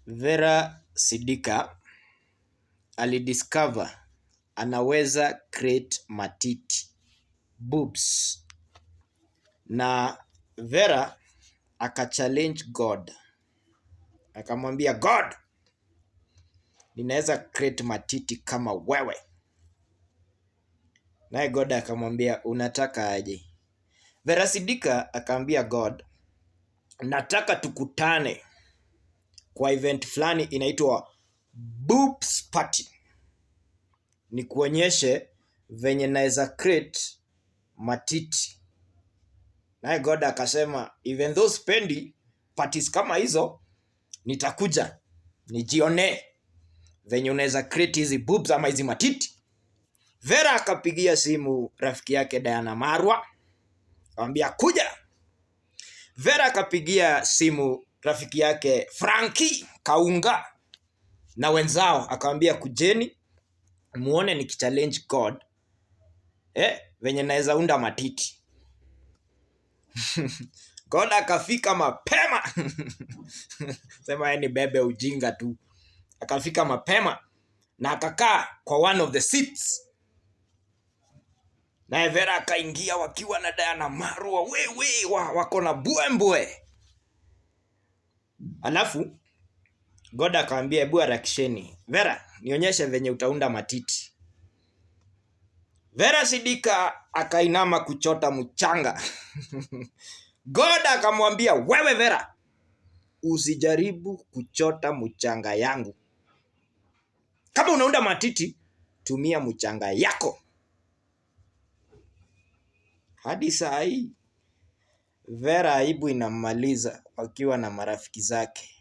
Vera Sidika alidiscover anaweza create matiti boobs, na Vera akachallenge God, akamwambia God, ninaweza create matiti kama wewe. Naye God akamwambia unataka aje? Vera Sidika akaambia God, nataka tukutane kwa event fulani inaitwa boobs party, ni kuonyeshe venye naweza create matiti. Naye God akasema even though spendi parties kama hizo, nitakuja nijione venye unaweza create hizi boobs ama hizi matiti. Vera akapigia simu rafiki yake Diana Marwa, akamwambia kuja. Vera akapigia simu rafiki yake Frankie Kaunga na wenzao, akamwambia kujeni muone nikichallenge God venye naweza unda matiti. God akafika mapema. Sema ni bebe ujinga tu. Akafika mapema na akakaa kwa one of the seats. Na Vera akaingia wakiwa na Diana Marwa, wako na mbwembwe. Alafu God akamwambia hebu harakisheni. Vera, nionyeshe venye utaunda matiti. Vera Sidika akainama kuchota mchanga. God akamwambia wewe Vera, usijaribu kuchota mchanga yangu. Kama unaunda matiti, tumia mchanga yako. Hadi saa hii Vera aibu inamaliza wakiwa na marafiki zake.